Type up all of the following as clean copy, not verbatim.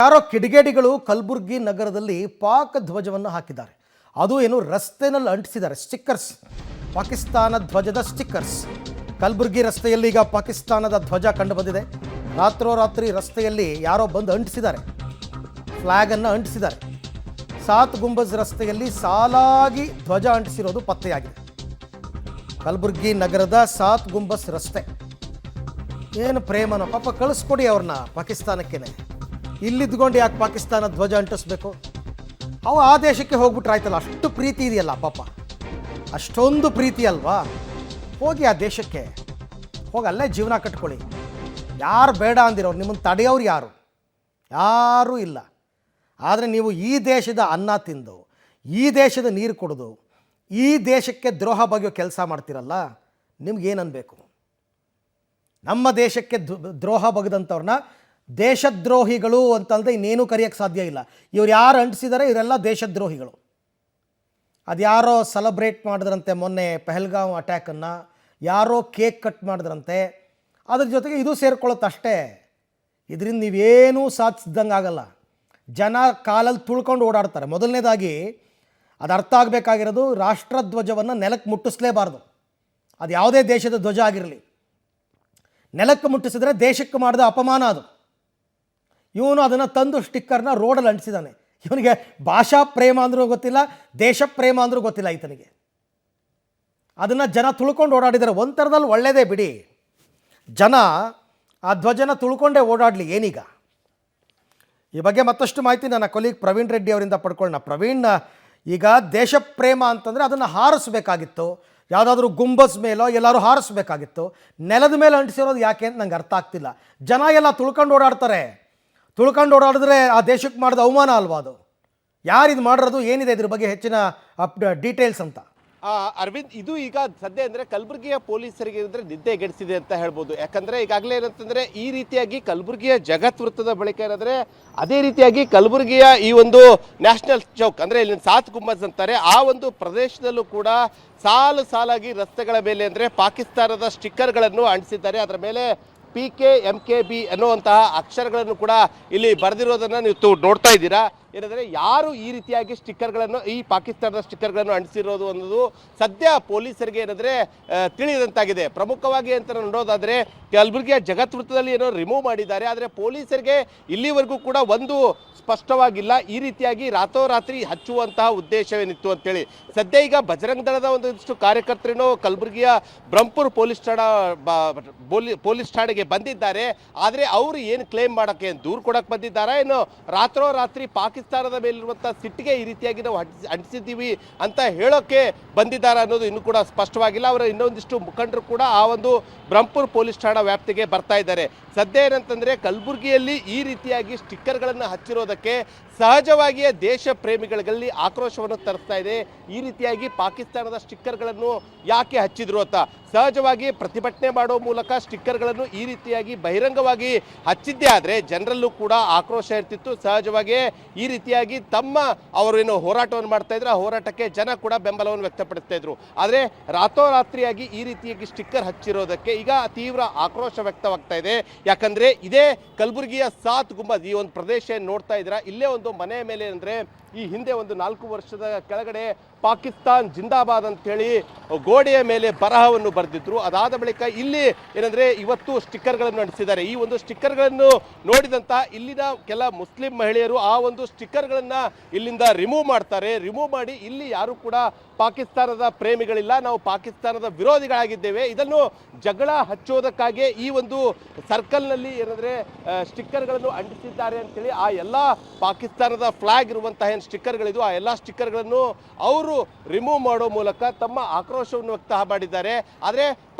ಯಾರೋ ಕಿಡಿಗೇಡಿಗಳು ಕಲಬುರಗಿ ನಗರದಲ್ಲಿ ಪಾಕ್ ಧ್ವಜವನ್ನು ಹಾಕಿದ್ದಾರೆ. ಅದು ಏನು ರಸ್ತೆನಲ್ಲಿ ಅಂಟಿಸಿದ್ದಾರೆ, ಸ್ಟಿಕ್ಕರ್ಸ್, ಪಾಕಿಸ್ತಾನ ಧ್ವಜದ ಸ್ಟಿಕ್ಕರ್ಸ್. ಕಲಬುರಗಿ ರಸ್ತೆಯಲ್ಲಿ ಈಗ ಪಾಕಿಸ್ತಾನದ ಧ್ವಜ ಕಂಡು ಬಂದಿದೆ. ರಾತ್ರೋರಾತ್ರಿ ರಸ್ತೆಯಲ್ಲಿ ಯಾರೋ ಬಂದು ಅಂಟಿಸಿದ್ದಾರೆ, ಫ್ಲ್ಯಾಗನ್ನು ಅಂಟಿಸಿದ್ದಾರೆ. ಸಾತ್ ಗುಂಬಜ್ ರಸ್ತೆಯಲ್ಲಿ ಸಾಲಾಗಿ ಧ್ವಜ ಅಂಟಿಸಿರೋದು ಪತ್ತೆಯಾಗಿದೆ. ಕಲಬುರಗಿ ನಗರದ ಸಾತ್ ಗುಂಬಜ್ ರಸ್ತೆ. ಏನು ಪ್ರೇಮನೋ ಪಾಪ, ಕಳಿಸ್ಕೊಡಿ ಅವ್ರನ್ನ ಪಾಕಿಸ್ತಾನಕ್ಕೇನೆ. ಇಲ್ಲಿದ್ಕೊಂಡು ಯಾಕೆ ಪಾಕಿಸ್ತಾನ ಧ್ವಜ ಅಂಟಿಸ್ಬೇಕು? ಅವು ಆ ದೇಶಕ್ಕೆ ಹೋಗ್ಬಿಟ್ರೆ ಆಯ್ತಲ್ಲ, ಅಷ್ಟು ಪ್ರೀತಿ ಇದೆಯಲ್ಲ ಪಾಪ, ಅಷ್ಟೊಂದು ಪ್ರೀತಿ ಅಲ್ವಾ? ಹೋಗಿ ಆ ದೇಶಕ್ಕೆ ಹೋಗಿ ಅಲ್ಲೇ ಜೀವನ ಕಟ್ಕೊಳ್ಳಿ. ಯಾರು ಬೇಡ ಅಂದಿರೋರು, ನಿಮ್ಮನ್ನು ತಡೆಯೋರು ಯಾರೂ ಇಲ್ಲ. ಆದರೆ ನೀವು ಈ ದೇಶದ ಅನ್ನ ತಿಂದು, ಈ ದೇಶದ ನೀರು ಕುಡಿದು, ಈ ದೇಶಕ್ಕೆ ದ್ರೋಹ ಬಗೆಯೋ ಕೆಲಸ ಮಾಡ್ತಿರಲ್ಲ, ನಿಮ್ಗೇನನ್ಬೇಕು? ನಮ್ಮ ದೇಶಕ್ಕೆ ದ್ರೋಹ ಬಗೆದಂಥವ್ರನ್ನ ದೇಶದ್ರೋಹಿಗಳು ಅಂತಂದರೆ ಇನ್ನೇನು ಕರೆಯೋಕ್ಕೆ ಸಾಧ್ಯ ಇಲ್ಲ. ಇವ್ರು ಯಾರು ಅಂಟಿಸಿದ್ದಾರೆ ಇವರೆಲ್ಲ ದೇಶದ್ರೋಹಿಗಳು. ಅದು ಯಾರೋ ಸೆಲೆಬ್ರೇಟ್ ಮಾಡಿದ್ರಂತೆ ಮೊನ್ನೆ ಪಹಲ್ಗಾಮ್ ಅಟ್ಯಾಕನ್ನು, ಯಾರೋ ಕೇಕ್ ಕಟ್ ಮಾಡಿದ್ರಂತೆ, ಅದ್ರ ಜೊತೆಗೆ ಇದು ಸೇರ್ಕೊಳ್ಳುತ್ತೆ ಅಷ್ಟೇ. ಇದರಿಂದ ನೀವೇನೂ ಸಾಧಿಸ್ದಂಗೆ ಆಗಲ್ಲ. ಜನ ಕಾಲಲ್ಲಿ ತುಳ್ಕೊಂಡು ಓಡಾಡ್ತಾರೆ. ಮೊದಲನೇದಾಗಿ ಅದು ಅರ್ಥ ಆಗಬೇಕಾಗಿರೋದು, ರಾಷ್ಟ್ರಧ್ವಜವನ್ನು ನೆಲಕ್ಕೆ ಮುಟ್ಟಿಸಲೇಬಾರ್ದು. ಅದು ಯಾವುದೇ ದೇಶದ ಧ್ವಜ ಆಗಿರಲಿ, ನೆಲಕ್ಕೆ ಮುಟ್ಟಿಸಿದ್ರೆ ದೇಶಕ್ಕೆ ಮಾಡಿದ ಅಪಮಾನ ಅದು. ಇವನು ಅದನ್ನು ತಂದು ಸ್ಟಿಕ್ಕರ್ನ ರೋಡಲ್ಲಿ ಅಂಟಿಸಿದ್ದಾನೆ. ಇವನಿಗೆ ಭಾಷಾ ಪ್ರೇಮ ಅಂದರೂ ಗೊತ್ತಿಲ್ಲ, ದೇಶ ಪ್ರೇಮ ಅಂದರೂ ಗೊತ್ತಿಲ್ಲ ಈತನಿಗೆ. ಅದನ್ನು ಜನ ತುಳ್ಕೊಂಡು ಓಡಾಡಿದ್ದಾರೆ. ಒಂದು ಥರದಲ್ಲಿ ಒಳ್ಳೆಯದೇ ಬಿಡಿ, ಜನ ಆ ಧ್ವಜನ ತುಳ್ಕೊಂಡೇ ಓಡಾಡಲಿ. ಏನೀಗ ಈ ಬಗ್ಗೆ ಮತ್ತಷ್ಟು ಮಾಹಿತಿ ನನ್ನ ಕೊಲೀಗ್ ಪ್ರವೀಣ್ ರೆಡ್ಡಿ ಅವರಿಂದ ಪಡ್ಕೊಳ್ಳೋಣ. ಪ್ರವೀಣ್, ಈಗ ದೇಶ ಪ್ರೇಮ ಅಂತಂದರೆ ಅದನ್ನು ಹಾರಿಸ್ಬೇಕಾಗಿತ್ತು, ಯಾವುದಾದ್ರೂ ಗುಂಬಸ್ ಮೇಲೋ ಎಲ್ಲರೂ ಹಾರಿಸ್ಬೇಕಾಗಿತ್ತು. ನೆಲದ ಮೇಲೆ ಅಂಟಿಸಿರೋದು ಯಾಕೆ ಅಂತ ನಂಗೆ ಅರ್ಥ ಆಗ್ತಿಲ್ಲ. ಜನ ಎಲ್ಲ ತುಳ್ಕೊಂಡು ಓಡಾಡ್ತಾರೆ. ತುಳ್ಕೊಂಡು ಓಡಾಡಿದ್ರೆ ಆ ದೇಶಕ್ಕೆ ಮಾಡಿದ ಅವಮಾನ ಅಲ್ವಾ ಅದು? ಯಾರಿದು ಮಾಡಿರೋದು, ಏನಿದೆ ಇದ್ರ ಬಗ್ಗೆ ಹೆಚ್ಚಿನ ಡೀಟೇಲ್ಸ್ ಅಂತ? ಅರವಿಂದ್, ಇದು ಈಗ ಸದ್ಯ ಅಂದರೆ ಕಲಬುರಗಿಯ ಪೊಲೀಸರಿಗೆ ಅಂದರೆ ನಿದ್ದೆಗೆಡಿಸಿದೆ ಅಂತ ಹೇಳ್ಬೋದು. ಯಾಕಂದರೆ ಈಗಾಗಲೇ ಏನಂತಂದರೆ ಈ ರೀತಿಯಾಗಿ ಕಲಬುರಗಿಯ ಜಗತ್ ವೃತ್ತದ ಬಳಿಕ ಏನಂದರೆ ಅದೇ ರೀತಿಯಾಗಿ ಕಲಬುರಗಿಯ ಈ ಒಂದು ನ್ಯಾಷನಲ್ ಚೌಕ್ ಅಂದರೆ ಇಲ್ಲಿ ಸಾತ್ ಗುಂಬಜ್ ಅಂತಾರೆ, ಆ ಒಂದು ಪ್ರದೇಶದಲ್ಲೂ ಕೂಡ ಸಾಲಾಗಿ ರಸ್ತೆಗಳ ಮೇಲೆ ಅಂದರೆ ಪಾಕಿಸ್ತಾನದ ಸ್ಟಿಕ್ಕರ್ಗಳನ್ನು ಅಂಟಿಸಿದ್ದಾರೆ. ಅದರ ಮೇಲೆ PKMKB ಅನ್ನುವಂತಹ ಅಕ್ಷರಗಳನ್ನು ಕೂಡ ಇಲ್ಲಿ ಬರೆದಿರೋದನ್ನು ನೀವು ನೋಡ್ತಾ ಇದ್ದೀರಾ. ಏನಂದರೆ ಯಾರು ಈ ರೀತಿಯಾಗಿ ಸ್ಟಿಕ್ಕರ್ಗಳನ್ನು, ಈ ಪಾಕಿಸ್ತಾನದ ಸ್ಟಿಕ್ಕರ್ಗಳನ್ನು ಅಂಟಿಸಿರೋದು ಅನ್ನೋದು ಸದ್ಯ ಪೊಲೀಸರಿಗೆ ಏನಂದರೆ ತಿಳಿದಂತಾಗಿದೆ. ಪ್ರಮುಖವಾಗಿ ಅಂತ ನೋಡೋದಾದರೆ ಕಲಬುರಗಿಯ ಜಗತ್ ವೃತ್ತದಲ್ಲಿ ಏನೋ ರಿಮೂವ್ ಮಾಡಿದ್ದಾರೆ, ಆದರೆ ಪೊಲೀಸರಿಗೆ ಇಲ್ಲಿವರೆಗೂ ಕೂಡ ಒಂದು ಸ್ಪಷ್ಟವಾಗಿಲ್ಲ ಈ ರೀತಿಯಾಗಿ ರಾತ್ರೋರಾತ್ರಿ ಹಚ್ಚುವಂತಹ ಉದ್ದೇಶವೇನಿತ್ತು ಅಂತೇಳಿ. ಸದ್ಯ ಈಗ ಬಜರಂಗ ದಳದ ಒಂದಿಷ್ಟು ಕಾರ್ಯಕರ್ತರೇನೋ ಕಲಬುರಗಿಯ ಬ್ರಹ್ಮಪುರ್ ಪೊಲೀಸ್ ಠಾಣೆಗೆ ಬಂದಿದ್ದಾರೆ. ಆದರೆ ಅವರು ಏನು ಕ್ಲೇಮ್ ಮಾಡೋಕ್ಕೆ, ದೂರು ಕೊಡೋಕ್ಕೆ ಬಂದಿದ್ದಾರಾ, ಏನು ರಾತ್ರೋರಾತ್ರಿ ಪಾಕಿಸ್ತಾನದ ಮೇಲಿರುವಂಥ ಸಿಟ್ಟಿಗೆ ಈ ರೀತಿಯಾಗಿ ನಾವು ಅಂಟಿಸಿದ್ದೀವಿ ಅಂತ ಹೇಳೋಕ್ಕೆ ಬಂದಿದ್ದಾರೆ ಅನ್ನೋದು ಇನ್ನೂ ಕೂಡ ಸ್ಪಷ್ಟವಾಗಿಲ್ಲ. ಅವರ ಇನ್ನೊಂದಿಷ್ಟು ಮುಖಂಡರು ಕೂಡ ಆ ಒಂದು ಬ್ರಹ್ಮಪುರ್ ಪೊಲೀಸ್ ಠಾಣಾ ವ್ಯಾಪ್ತಿಗೆ ಬರ್ತಾ ಇದ್ದಾರೆ. ಸದ್ಯ ಏನಂತಂದರೆ ಕಲಬುರಗಿಯಲ್ಲಿ ಈ ರೀತಿಯಾಗಿ ಸ್ಟಿಕ್ಕರ್ಗಳನ್ನು ಹಚ್ಚಿರೋದಕ್ಕೆ ಸಹಜವಾಗಿಯೇ ದೇಶ ಪ್ರೇಮಿಗಳಲ್ಲಿ ಆಕ್ರೋಶವನ್ನು ತರಿಸ್ತಾ ಇದೆ. ಈ ರೀತಿಯಾಗಿ ಪಾಕಿಸ್ತಾನದ ಸ್ಟಿಕ್ಕರ್ಗಳನ್ನು ಯಾಕೆ ಹಚ್ಚಿದ್ರು ಅಂತ ಸಹಜವಾಗಿ ಪ್ರತಿಭಟನೆ ಮಾಡೋ ಮೂಲಕ ಸ್ಟಿಕ್ಕರ್ಗಳನ್ನು ಈ ರೀತಿಯಾಗಿ ಬಹಿರಂಗವಾಗಿ ಹಚ್ಚಿದ್ದೇ ಆದರೆ ಜನರಲ್ಲೂ ಕೂಡ ಆಕ್ರೋಶ ಇರ್ತಿತ್ತು. ಸಹಜವಾಗಿಯೇ ಈ ರೀತಿಯಾಗಿ ಅವರೇನು ಹೋರಾಟವನ್ನು ಮಾಡ್ತಾ ಇದ್ರು, ಆ ಹೋರಾಟಕ್ಕೆ ಜನ ಕೂಡ ಬೆಂಬಲವನ್ನು ವ್ಯಕ್ತಪಡಿಸ್ತಾ ಇದ್ರು. ಆದರೆ ರಾತ್ರೋರಾತ್ರಿಯಾಗಿ ಈ ರೀತಿಯಾಗಿ ಸ್ಟಿಕ್ಕರ್ ಹಚ್ಚಿರೋದಕ್ಕೆ ಈಗ ತೀವ್ರ ಆಕ್ರೋಶ ವ್ಯಕ್ತವಾಗ್ತಾ ಇದೆ. ಯಾಕಂದರೆ ಇದೇ ಕಲಬುರಗಿಯ ಸಾತ್ ಗುಂಬಜ್ ಈ ಒಂದು ಪ್ರದೇಶ ನೋಡ್ತಾ ಇದ್ದೀರಾ, ಇಲ್ಲೇ ಒಂದು ಮನೆ ಮೇಲೆ ಅಂದರೆ ಈ ಹಿಂದೆ ಒಂದು 4 ವರ್ಷದ ಕೆಳಗಡೆ ಪಾಕಿಸ್ತಾನ್ ಜಿಂದಾಬಾದ್ ಅಂತೇಳಿ ಗೋಡೆಯ ಮೇಲೆ ಬರಹವನ್ನು ಬರೆದಿದ್ರು. ಅದಾದ ಬಳಿಕ ಇಲ್ಲಿ ಏನಂದರೆ ಇವತ್ತು ಸ್ಟಿಕ್ಕರ್ಗಳನ್ನು ಅಂಟಿಸಿದ್ದಾರೆ. ಈ ಒಂದು ಸ್ಟಿಕ್ಕರ್ಗಳನ್ನು ನೋಡಿದಂಥ ಇಲ್ಲಿನ ಕೆಲ ಮುಸ್ಲಿಂ ಮಹಿಳೆಯರು ಆ ಒಂದು ಸ್ಟಿಕ್ಕರ್ಗಳನ್ನು ಇಲ್ಲಿಂದ ರಿಮೂವ್ ಮಾಡ್ತಾರೆ. ರಿಮೂವ್ ಮಾಡಿ ಇಲ್ಲಿ ಯಾರು ಕೂಡ ಪಾಕಿಸ್ತಾನದ ಪ್ರೇಮಿಗಳಿಲ್ಲ, ನಾವು ಪಾಕಿಸ್ತಾನದ ವಿರೋಧಿಗಳಾಗಿದ್ದೇವೆ, ಇದನ್ನು ಜಗಳ ಹಚ್ಚೋದಕ್ಕಾಗಿ ಈ ಒಂದು ಸರ್ಕಲ್ನಲ್ಲಿ ಏನಂದರೆ ಸ್ಟಿಕ್ಕರ್ಗಳನ್ನು ಅಂಟಿಸಿದ್ದಾರೆ ಅಂತೇಳಿ ಆ ಎಲ್ಲ ಪಾಕಿಸ್ತಾನದ ಫ್ಲಾಗ್ ಇರುವಂತಹ ಏನು ಸ್ಟಿಕ್ಕರ್ಗಳಿದು ಆ ಎಲ್ಲ ಸ್ಟಿಕ್ಕರ್ಗಳನ್ನು ಅವರು ರಿಮೂವ್ ಮಾಡೋ ಮೂಲಕ ತಮ್ಮ ಆಕ್ರೋಶವನ್ನು ವ್ಯಕ್ತ ಮಾಡಿದ್ದಾರೆ. ಆದರೆ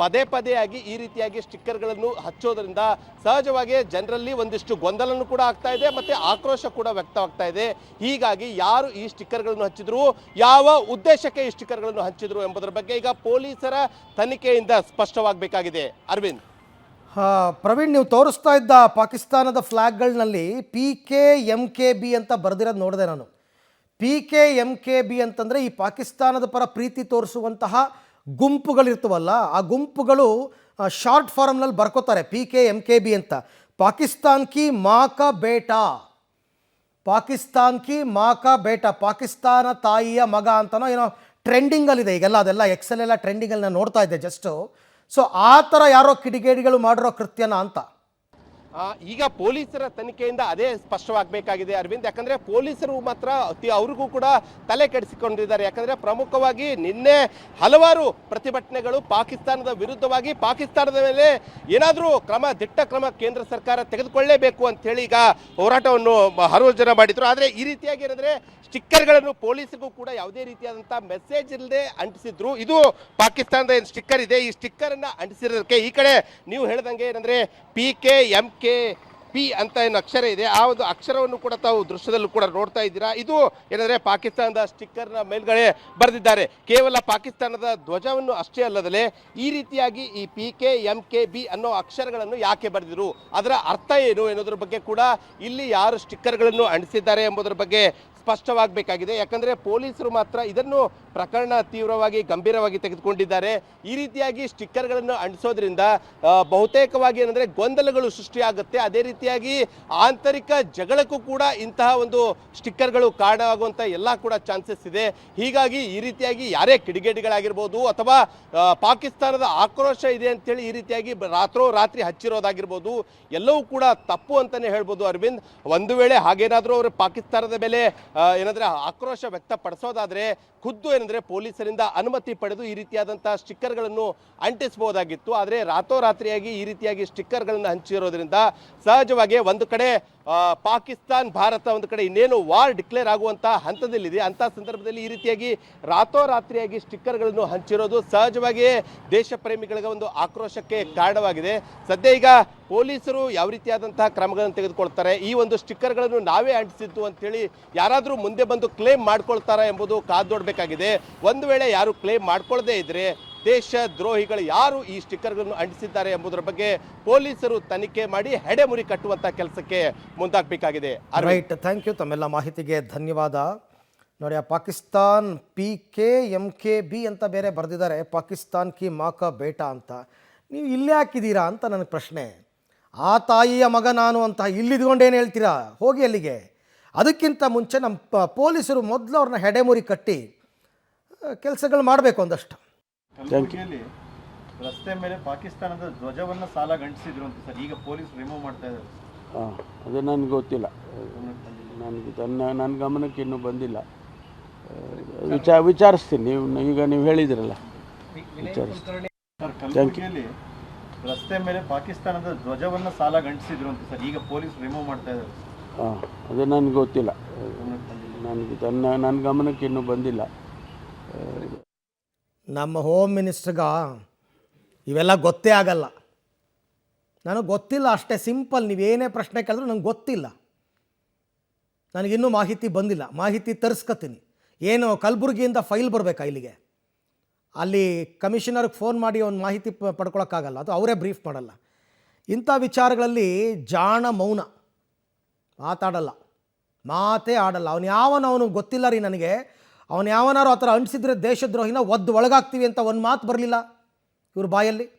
ಪದೇ ಆಗಿ ಈ ರೀತಿಯಾಗಿ ಸ್ಟಿಕ್ಕರ್ಗಳನ್ನು ಹಚ್ಚೋದ್ರಿಂದ ಸಹಜವಾಗಿ ಜನರಲ್ಲಿ ಒಂದಿಷ್ಟು ಗೊಂದಲನೂ ಕೂಡ ಆಗ್ತಾ ಇದೆ, ಮತ್ತೆ ಆಕ್ರೋಶ ಕೂಡ ವ್ಯಕ್ತವಾಗ್ತಾ ಇದೆ. ಹೀಗಾಗಿ ಯಾರು ಈ ಸ್ಟಿಕ್ಕರ್ಗಳನ್ನು ಹಚ್ಚಿದ್ರು, ಯಾವ ಉದ್ದೇಶಕ್ಕೆ ಈ ಸ್ಟಿಕ್ಕರ್ಗಳನ್ನು ಹಚ್ಚಿದ್ರು ಎಂಬುದರ ಬಗ್ಗೆ ಈಗ ಪೊಲೀಸರ ತನಿಖೆಯಿಂದ ಸ್ಪಷ್ಟವಾಗಬೇಕಾಗಿದೆ. ಅರವಿಂದ್, ಪ್ರವೀಣ್, ನೀವು ತೋರಿಸ್ತಾ ಇದ್ದ ಪಾಕಿಸ್ತಾನದ ಫ್ಲ್ಯಾಗ್ಗಳಲ್ಲಿ PKMKB ಅಂತ ಬರೆದಿರೋದು ನೋಡಿದೆ ನಾನು. PKMKB ಅಂತಂದರೆ ಈ ಪಾಕಿಸ್ತಾನದ ಪರ ಪ್ರೀತಿ ತೋರಿಸುವಂತಹ ಗುಂಪುಗಳಿರ್ತವಲ್ಲ, ಆ ಗುಂಪುಗಳು ಶಾರ್ಟ್ ಫಾರ್ಮ್ನಲ್ಲಿ ಬರ್ಕೋತಾರೆ PKMKB ಅಂತ. ಪಾಕಿಸ್ತಾನ್ ಕಿ ಮಾ ಕಾ ಬೇಟಾ, ಪಾಕಿಸ್ತಾನ್ ಕಿ ಮಾ ಕಾ ಬೇಟ, ಪಾಕಿಸ್ತಾನ ತಾಯಿಯ ಮಗ ಅಂತನೋ ಏನೋ ಟ್ರೆಂಡಿಂಗಲ್ಲಿದೆ ಈಗೆಲ್ಲ, ಅದೆಲ್ಲ ಎಕ್ಸೆಲ್ ಎಲ್ಲ ಟ್ರೆಂಡಿಂಗಲ್ಲಿ ನಾನು ನೋಡ್ತಾ ಇದ್ದೆ ಜಸ್ಟು. ಸೊ ಆ ಥರ ಯಾರೋ ಕಿಡಿಗೇಡಿಗಳು ಮಾಡಿರೋ ಕೃತ್ಯನ ಅಂತ. ಈಗ ಪೊಲೀಸರ ತನಿಖೆಯಿಂದ ಅದೇ ಸ್ಪಷ್ಟವಾಗಬೇಕಾಗಿದೆ ಅರವಿಂದ್. ಯಾಕಂದ್ರೆ ಪೊಲೀಸರು ಮಾತ್ರ ಅವ್ರಿಗೂ ಕೂಡ ತಲೆ ಕೆಡಿಸಿಕೊಂಡಿದ್ದಾರೆ. ಯಾಕಂದ್ರೆ ಪ್ರಮುಖವಾಗಿ ನಿನ್ನೆ ಹಲವಾರು ಪ್ರತಿಭಟನೆಗಳು ಪಾಕಿಸ್ತಾನದ ವಿರುದ್ಧವಾಗಿ, ಪಾಕಿಸ್ತಾನದ ಮೇಲೆ ಏನಾದರೂ ದಿಟ್ಟ ಕ್ರಮ ಕೇಂದ್ರ ಸರ್ಕಾರ ತೆಗೆದುಕೊಳ್ಳಲೇಬೇಕು ಅಂತ ಹೇಳಿ ಈಗ ಹೋರಾಟವನ್ನು ಹಲವು ಜನ ಮಾಡಿದ್ರು. ಆದರೆ ಈ ರೀತಿಯಾಗಿ ಏನಂದ್ರೆ ಸ್ಟಿಕ್ಕರ್ಗಳನ್ನು ಪೊಲೀಸರಿಗೂ ಕೂಡ ಯಾವುದೇ ರೀತಿಯಾದಂಥ ಮೆಸೇಜ್ ಇಲ್ಲದೆ ಅಂಟಿಸಿದ್ರು. ಇದು ಪಾಕಿಸ್ತಾನದ ಏನು ಸ್ಟಿಕ್ಕರ್ ಇದೆ, ಈ ಸ್ಟಿಕ್ಕರ್ ಅನ್ನ ಅಂಟಿಸಿರೋದಕ್ಕೆ ಈ ಕಡೆ ನೀವು ಹೇಳ್ದಂಗೆ ಏನಂದ್ರೆ PKMKP ಅಂತ ಏನು ಅಕ್ಷರ ಇದೆ, ಆ ಒಂದು ಅಕ್ಷರವನ್ನು ಕೂಡ ತಾವು ದೃಶ್ಯದಲ್ಲೂ ಕೂಡ ನೋಡ್ತಾ ಇದ್ದೀರಾ. ಇದು ಏನಂದ್ರೆ ಪಾಕಿಸ್ತಾನದ ಸ್ಟಿಕ್ಕರ್ನ ಮೇಲ್ಗಡೆ ಬರೆದಿದ್ದಾರೆ. ಕೇವಲ ಪಾಕಿಸ್ತಾನದ ಧ್ವಜವನ್ನು ಅಷ್ಟೇ ಅಲ್ಲದಲೇ ಈ ರೀತಿಯಾಗಿ ಈ PKMKB ಅನ್ನೋ ಅಕ್ಷರಗಳನ್ನು ಯಾಕೆ ಬರೆದಿರು, ಅದರ ಅರ್ಥ ಏನು ಎನ್ನುವುದರ ಬಗ್ಗೆ ಕೂಡ ಇಲ್ಲಿ ಯಾರು ಸ್ಟಿಕ್ಕರ್ಗಳನ್ನು ಅಂಟಿಸಿದ್ದಾರೆ ಎಂಬುದರ ಬಗ್ಗೆ ಸ್ಪಷ್ಟವಾಗಬೇಕಾಗಿದೆ. ಯಾಕಂದ್ರೆ ಪೊಲೀಸರು ಮಾತ್ರ ಇದನ್ನು ಪ್ರಕರಣ ತೀವ್ರವಾಗಿ ಗಂಭೀರವಾಗಿ ತೆಗೆದುಕೊಂಡಿದ್ದಾರೆ. ಈ ರೀತಿಯಾಗಿ ಸ್ಟಿಕ್ಕರ್ಗಳನ್ನು ಅಂಟಿಸೋದ್ರಿಂದ ಬಹುತೇಕವಾಗಿ ಏನಂದ್ರೆ ಗೊಂದಲಗಳು ಸೃಷ್ಟಿಯಾಗುತ್ತೆ. ಅದೇ ರೀತಿಯಾಗಿ ಆಂತರಿಕ ಜಗಳಕ್ಕೂ ಕೂಡ ಇಂತಹ ಒಂದು ಸ್ಟಿಕ್ಕರ್ಗಳು ಕಾರಣವಾಗುವಂಥ ಎಲ್ಲ ಕೂಡ ಚಾನ್ಸಸ್ ಇದೆ. ಹೀಗಾಗಿ ಈ ರೀತಿಯಾಗಿ ಯಾರೇ ಕಿಡಿಗೇಡಿಗಳಾಗಿರ್ಬೋದು ಅಥವಾ ಪಾಕಿಸ್ತಾನದ ಆಕ್ರೋಶ ಇದೆ ಅಂತೇಳಿ ಈ ರೀತಿಯಾಗಿ ರಾತ್ರೋರಾತ್ರಿ ಹಚ್ಚಿರೋದಾಗಿರ್ಬೋದು, ಎಲ್ಲವೂ ಕೂಡ ತಪ್ಪು ಅಂತಾನೆ ಹೇಳ್ಬೋದು ಅರವಿಂದ್. ಒಂದು ವೇಳೆ ಹಾಗೇನಾದರೂ ಅವರು ಪಾಕಿಸ್ತಾನದ ಮೇಲೆ ಏನಂದ್ರೆ ಆಕ್ರೋಶ ವ್ಯಕ್ತಪಡಿಸೋದಾದ್ರೆ ಖುದ್ದು ಏನಂದ್ರೆ ಪೊಲೀಸರಿಂದ ಅನುಮತಿ ಪಡೆದು ಈ ರೀತಿಯಾದಂತಹ ಸ್ಟಿಕ್ಕರ್ಗಳನ್ನು ಅಂಟಿಸಬಹುದಾಗಿತ್ತು. ಆದರೆ ರಾತ್ರೋರಾತ್ರಿಯಾಗಿ ಈ ರೀತಿಯಾಗಿ ಸ್ಟಿಕ್ಕರ್ಗಳನ್ನು ಹಂಚಿರೋದ್ರಿಂದ ಸಹಜವಾಗಿ ಒಂದು ಕಡೆ ಪಾಕಿಸ್ತಾನ್ ಭಾರತ ಒಂದು ಕಡೆ ಇನ್ನೇನು ವಾರ್ ಡಿಕ್ಲೇರ್ ಆಗುವಂತ ಹಂತದಲ್ಲಿದೆ. ಅಂತ ಸಂದರ್ಭದಲ್ಲಿ ಈ ರೀತಿಯಾಗಿ ರಾತ್ರೋರಾತ್ರಿಯಾಗಿ ಸ್ಟಿಕ್ಕರ್ಗಳನ್ನು ಹಂಚಿರೋದು ಸಹಜವಾಗಿಯೇ ದೇಶ ಪ್ರೇಮಿಗಳಿಗೆ ಒಂದು ಆಕ್ರೋಶಕ್ಕೆ ಕಾರಣವಾಗಿದೆ. ಸದ್ಯ ಈಗ ಪೊಲೀಸರು ಯಾವ ರೀತಿಯಾದಂತಹ ಕ್ರಮಗಳನ್ನು ತೆಗೆದುಕೊಳ್ತಾರೆ, ಈ ಒಂದು ಸ್ಟಿಕ್ಕರ್ಗಳನ್ನು ನಾವೇ ಅಂಟಿಸಿದ್ದು ಅಂತೇಳಿ ಯಾರಾದರೂ ಮುಂದೆ ಬಂದು ಕ್ಲೇಮ್ ಮಾಡ್ಕೊಳ್ತಾರಾ ಎಂಬುದು ಕಾದೋಡ್ಬೇಕಾಗಿದೆ. ಒಂದು ವೇಳೆ ಯಾರು ಕ್ಲೇಮ್ ಮಾಡ್ಕೊಳ್ಳದೇ ಇದ್ರೆ ದೇಶ ದ್ರೋಹಿಗಳು ಯಾರು ಈ ಸ್ಟಿಕ್ಕರ್ಗಳನ್ನು ಅಂಟಿಸಿದ್ದಾರೆ ಎಂಬುದರ ಬಗ್ಗೆ ಪೊಲೀಸರು ತನಿಖೆ ಮಾಡಿ ಹೆಡೆಮುರಿ ಕಟ್ಟುವಂತ ಕೆಲಸಕ್ಕೆ ಮುಂದಾಗಬೇಕಾಗಿದೆ. Right, thank you. ತಮ್ಮೆಲ್ಲ ಮಾಹಿತಿಗೆ ಧನ್ಯವಾದ. ನೋಡಿ, ಆ ಪಾಕಿಸ್ತಾನ್ PKMKB ಅಂತ ಬೇರೆ ಬರೆದಿದ್ದಾರೆ, ಪಾಕಿಸ್ತಾನ್ ಕಿ ಮಾ ಕಾ ಬೇಟ ಅಂತ. ನೀವು ಇಲ್ಲೇ ಹಾಕಿದ್ದೀರಾ ಅಂತ ನನಗೆ ಪ್ರಶ್ನೆ. ಆ ತಾಯಿಯ ಮಗ ನಾನು ಅಂತ ಇಲ್ಲಿದ್ಕೊಂಡೇನು ಹೇಳ್ತೀರಾ? ಹೋಗಿ ಅಲ್ಲಿಗೆ. ಅದಕ್ಕಿಂತ ಮುಂಚೆ ನಮ್ಮ ಪೊಲೀಸರು ಮೊದಲು ಅವ್ರನ್ನ ಹೆಡೆಮುರಿ ಕಟ್ಟಿ ಕೆಲಸಗಳು ಮಾಡಬೇಕು ಒಂದಷ್ಟು. ಕಲಬುರಗಿಯಲ್ಲಿ ರಸ್ತೆ ಮೇಲೆ ಪಾಕಿಸ್ತಾನದ ಧ್ವಜವನ್ನು ಸಾಲಾಗಿ ಅಂಟಿಸಿದ್ರು ಅಂತ ಸರ್, ಈಗ ಪೊಲೀಸ್ ರಿಮೂವ್ ಮಾಡ್ತಾ ಇದ್ದಾರೆ. ಅದು ನನಗೆ ಗೊತ್ತಿಲ್ಲ, ನನ್ನ ಗಮನಕ್ಕೆ ಇನ್ನೂ ಬಂದಿಲ್ಲ. ವಿಚಾರಿಸ್ತೀನಿ. ನೀವು ಹೇಳಿದ್ರಲ್ಲ, ವಿಚಾರಿಸ್ತೀನಿ. ಸರ್, ಕಲಬುರಗಿಯಲ್ಲಿ ರಸ್ತೆ ಮೇಲೆ ಪಾಕಿಸ್ತಾನದ ಧ್ವಜವನ್ನು ಸಾಲಾಗಿ ಅಂಟಿಸಿದ್ರು ಅಂತ ಸರ್, ಈಗ ಪೊಲೀಸ್ ರಿಮೂವ್ ಮಾಡ್ತಾ ಇದ್ದಾರೆ. ಅದು ನನಗೆ ಗೊತ್ತಿಲ್ಲ, ನನ್ನ ಗಮನಕ್ಕೆ ಇನ್ನೂ ಬಂದಿಲ್ಲ. ನಮ್ಮ ಹೋಮ್ ಮಿನಿಸ್ಟ್ರಿಗ ಇವೆಲ್ಲ ಗೊತ್ತೇ ಆಗಲ್ಲ. ನನಗೆ ಗೊತ್ತಿಲ್ಲ ಅಷ್ಟೇ, ಸಿಂಪಲ್. ನೀವೇನೇ ಪ್ರಶ್ನೆ ಕೇಳಿದ್ರು ನಂಗೆ ಗೊತ್ತಿಲ್ಲ, ನನಗಿನ್ನೂ ಮಾಹಿತಿ ಬಂದಿಲ್ಲ. ಮಾಹಿತಿ ತರಿಸ್ಕೊತೀನಿ. ಏನು ಕಲಬುರಗಿಯಿಂದ ಫೈಲ್ ಬರಬೇಕಾ ಇಲ್ಲಿಗೆ? ಅಲ್ಲಿ ಕಮಿಷನರ್ಗೆ ಫೋನ್ ಮಾಡಿ ಒಂದು ಮಾಹಿತಿ ಪಡ್ಕೊಳಕ್ಕಾಗಲ್ಲ, ಅದು ಅವರೇ ಬ್ರೀಫ್ ಮಾಡಲ್ಲ. ಇಂಥ ವಿಚಾರಗಳಲ್ಲಿ ಜಾಣ ಮೌನ, ಮಾತಾಡಲ್ಲ, ಮಾತೇ ಆಡಲ್ಲ. ಅವನು ಗೊತ್ತಿಲ್ಲ ರೀ ನನಗೆ. ಅವನು ಯಾವನಾರು ಆ ಥರ ಅಂಟಿಸಿದ್ರೆ ದೇಶದ್ರೋಹಿನ ಒದ್ದು ಒಳಗಾಗ್ತೀವಿ ಅಂತ ಒಂದು ಮಾತು ಬರಲಿಲ್ಲ ಇವ್ರ ಬಾಯಲ್ಲಿ.